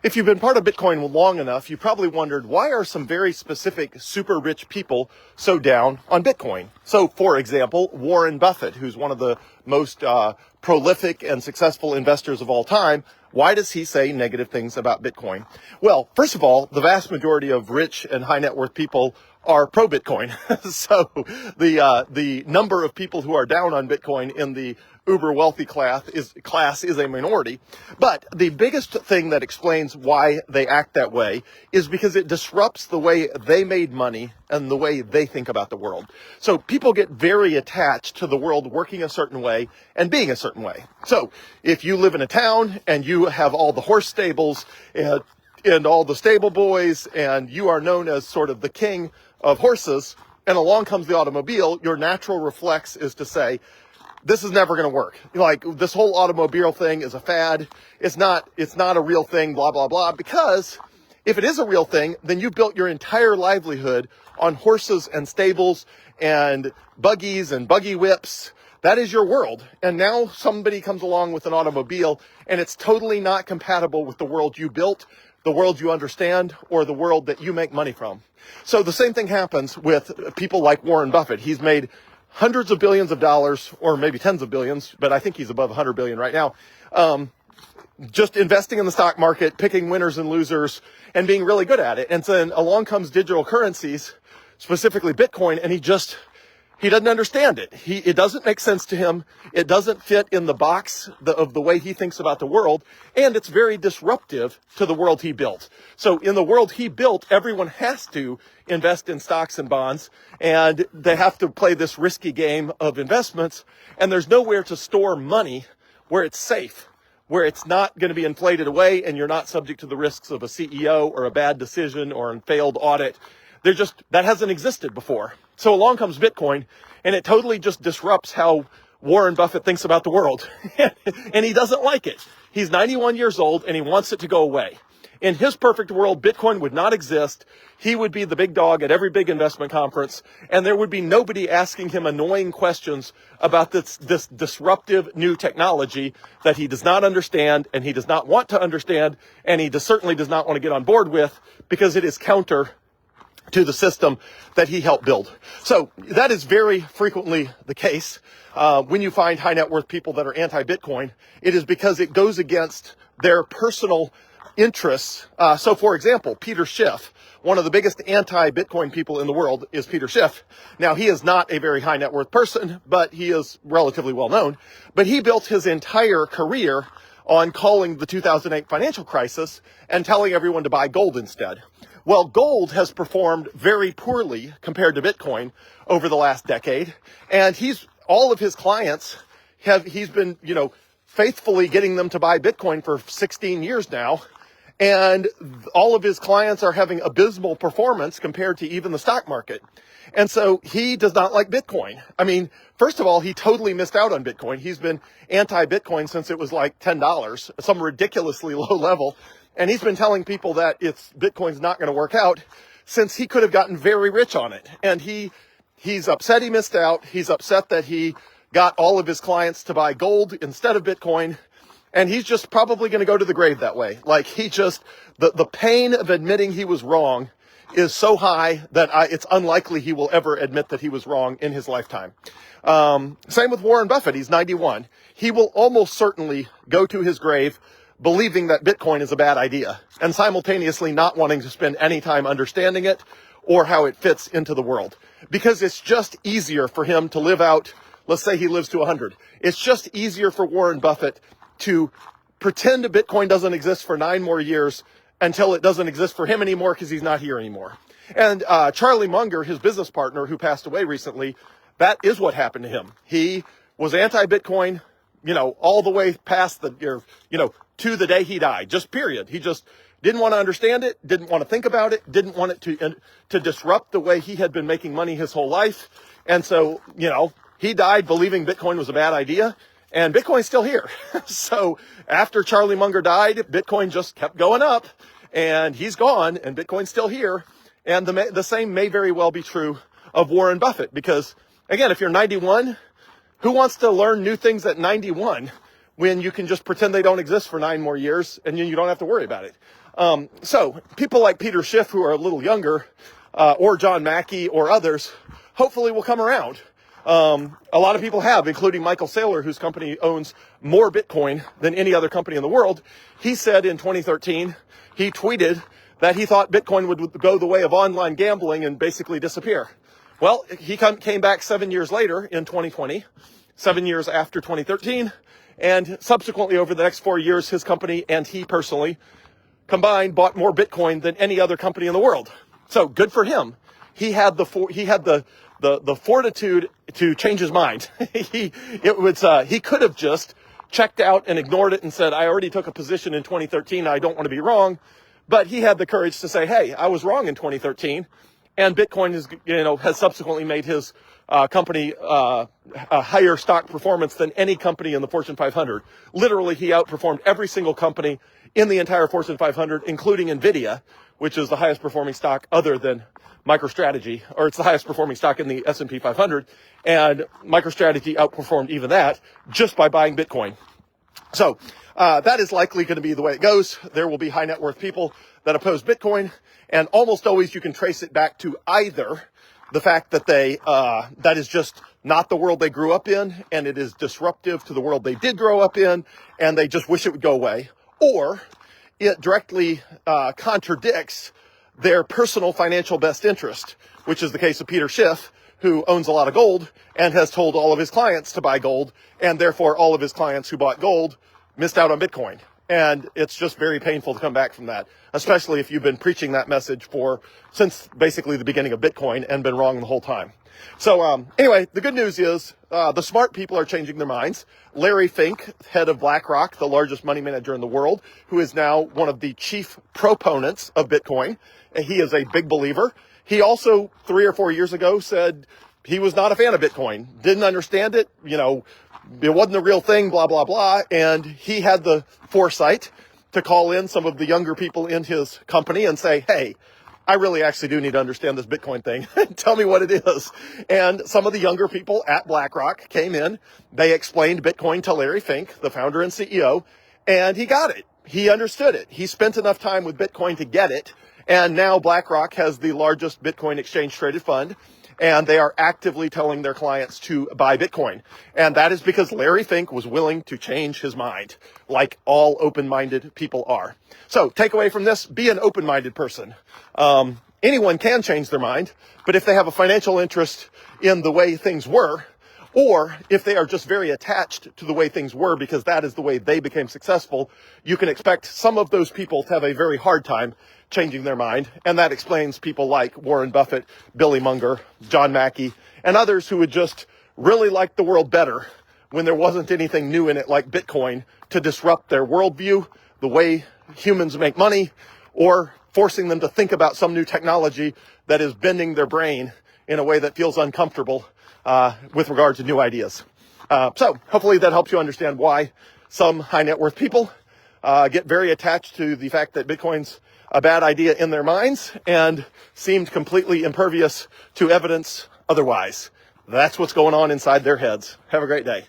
If you've been part of Bitcoin long enough, you probably wondered, why are some very specific super rich people so down on Bitcoin? So, for example, Warren Buffett, who's one of the most prolific and successful investors of all time, why does he say negative things about Bitcoin? Well, first of all, the vast majority of rich and high net worth people are pro-Bitcoin. So the number of people who are down on Bitcoin in the uber wealthy class is a minority. But the biggest thing that explains why they act that way is because it disrupts the way they made money and the way they think about the world. So people get very attached to the world working a certain way and being a certain way. So if you live in a town and you have all the horse stables and all the stable boys, and you are known as sort of the king of horses, and along comes the automobile, your natural reflex is to say, this is never going to work. Like, this whole automobile thing is a fad. It's not a real thing, blah, blah, blah. Because if it is a real thing, then you built your entire livelihood on horses and stables and buggies and buggy whips. That is your world. And now somebody comes along with an automobile, and it's totally not compatible with the world you built, the world you understand, or the world that you make money from. So the same thing happens with people like Warren Buffett. He's made hundreds of billions of dollars, or maybe tens of billions, but I think he's above 100 billion right now, just investing in the stock market, picking winners and losers, and being really good at it. And then along comes digital currencies, specifically Bitcoin, and he doesn't understand it. It doesn't make sense to him. It doesn't fit in the box of the way he thinks about the world. And it's very disruptive to the world he built. So in the world he built, everyone has to invest in stocks and bonds, and they have to play this risky game of investments. And there's nowhere to store money where it's safe, where it's not going to be inflated away, and you're not subject to the risks of a CEO or a bad decision or a failed audit. That hasn't existed before. So along comes Bitcoin, and it totally just disrupts how Warren Buffett thinks about the world. And he doesn't like it. He's 91 years old, and he wants it to go away. In his perfect world, Bitcoin would not exist. He would be the big dog at every big investment conference, and there would be nobody asking him annoying questions about this disruptive new technology that he does not understand, and he does not want to understand, and he certainly does not want to get on board with, because it is counter to the system that he helped build. So that is very frequently the case. When you find high net worth people that are anti-Bitcoin, it is because it goes against their personal interests. So for example, Peter Schiff, one of the biggest anti-Bitcoin people in the world, is Peter Schiff. Now, he is not a very high net worth person, but he is relatively well known. But he built his entire career on calling the 2008 financial crisis and telling everyone to buy gold instead. Well, gold has performed very poorly compared to Bitcoin over the last decade. And all of his clients he's been, faithfully getting them to buy Bitcoin for 16 years now. And all of his clients are having abysmal performance compared to even the stock market. And so he does not like Bitcoin. I mean, first of all, he totally missed out on Bitcoin. He's been anti-Bitcoin since it was like $10, some ridiculously low level. And he's been telling people that Bitcoin's not going to work out since he could have gotten very rich on it. And he's upset he missed out. He's upset that he got all of his clients to buy gold instead of Bitcoin. And he's just probably going to go to the grave that way. Like, the pain of admitting he was wrong is so high that it's unlikely he will ever admit that he was wrong in his lifetime. Same with Warren Buffett. He's 91. He will almost certainly go to his grave believing that Bitcoin is a bad idea, and simultaneously not wanting to spend any time understanding it or how it fits into the world. Because it's just easier for him to live out, let's say he lives to 100. It's just easier for Warren Buffett to pretend Bitcoin doesn't exist for 9 more years until it doesn't exist for him anymore because he's not here anymore. And Charlie Munger, his business partner who passed away recently, that is what happened to him. He was anti-Bitcoin, all the way past to the day he died, just period. He just didn't want to understand it, didn't want to think about it, didn't want it to disrupt the way he had been making money his whole life. And so, he died believing Bitcoin was a bad idea, and Bitcoin's still here. So after Charlie Munger died, Bitcoin just kept going up, and he's gone, and Bitcoin's still here. And the same may very well be true of Warren Buffett, because again, if you're 91, who wants to learn new things at 91 when you can just pretend they don't exist for 9 more years and you don't have to worry about it? So people like Peter Schiff, who are a little younger, or John Mackey or others, hopefully will come around. A lot of people have, including Michael Saylor, whose company owns more Bitcoin than any other company in the world. He said in 2013, he tweeted that he thought Bitcoin would go the way of online gambling and basically disappear. Well, he came back 7 years later in 2020, 7 years after 2013, and subsequently over the next 4 years, his company and he personally combined bought more Bitcoin than any other company in the world. So good for him. He had the fortitude to change his mind. He could have just checked out and ignored it and said, I already took a position in 2013. I don't want to be wrong. But he had the courage to say, hey, I was wrong in 2013. And Bitcoin has subsequently made his company a higher stock performance than any company in the Fortune 500. Literally, he outperformed every single company in the entire Fortune 500, including NVIDIA, which is the highest performing stock other than MicroStrategy, or it's the highest performing stock in the S&P 500. And MicroStrategy outperformed even that just by buying Bitcoin. So that is likely going to be the way it goes. There will be high net worth people that oppose Bitcoin, and almost always you can trace it back to either the fact that that is just not the world they grew up in, and it is disruptive to the world they did grow up in, and they just wish it would go away, or it directly contradicts their personal financial best interest, which is the case of Peter Schiff, who owns a lot of gold and has told all of his clients to buy gold, and therefore all of his clients who bought gold missed out on Bitcoin. And it's just very painful to come back from that, especially if you've been preaching that message since basically the beginning of Bitcoin and been wrong the whole time. So anyway, the good news is the smart people are changing their minds. Larry Fink, head of BlackRock, the largest money manager in the world, who is now one of the chief proponents of Bitcoin. He is a big believer. He also 3 or 4 years ago said he was not a fan of Bitcoin, didn't understand it, it wasn't a real thing, blah, blah, blah. And he had the foresight to call in some of the younger people in his company and say, hey, I really actually do need to understand this Bitcoin thing. Tell me what it is. And some of the younger people at BlackRock came in. They explained Bitcoin to Larry Fink, the founder and CEO, and he got it. He understood it. He spent enough time with Bitcoin to get it. And now BlackRock has the largest Bitcoin exchange traded fund, and they are actively telling their clients to buy Bitcoin. And that is because Larry Fink was willing to change his mind, like all open-minded people are. So take away from this, be an open-minded person. Anyone can change their mind, but if they have a financial interest in the way things were, or if they are just very attached to the way things were because that is the way they became successful, you can expect some of those people to have a very hard time changing their mind. And that explains people like Warren Buffett, Billy Munger, John Mackey, and others who would just really like the world better when there wasn't anything new in it like Bitcoin to disrupt their worldview, the way humans make money, or forcing them to think about some new technology that is bending their brain in a way that feels uncomfortable with regard to new ideas. So hopefully that helps you understand why some high net worth people get very attached to the fact that Bitcoin's a bad idea in their minds and seemed completely impervious to evidence otherwise. That's what's going on inside their heads. Have a great day.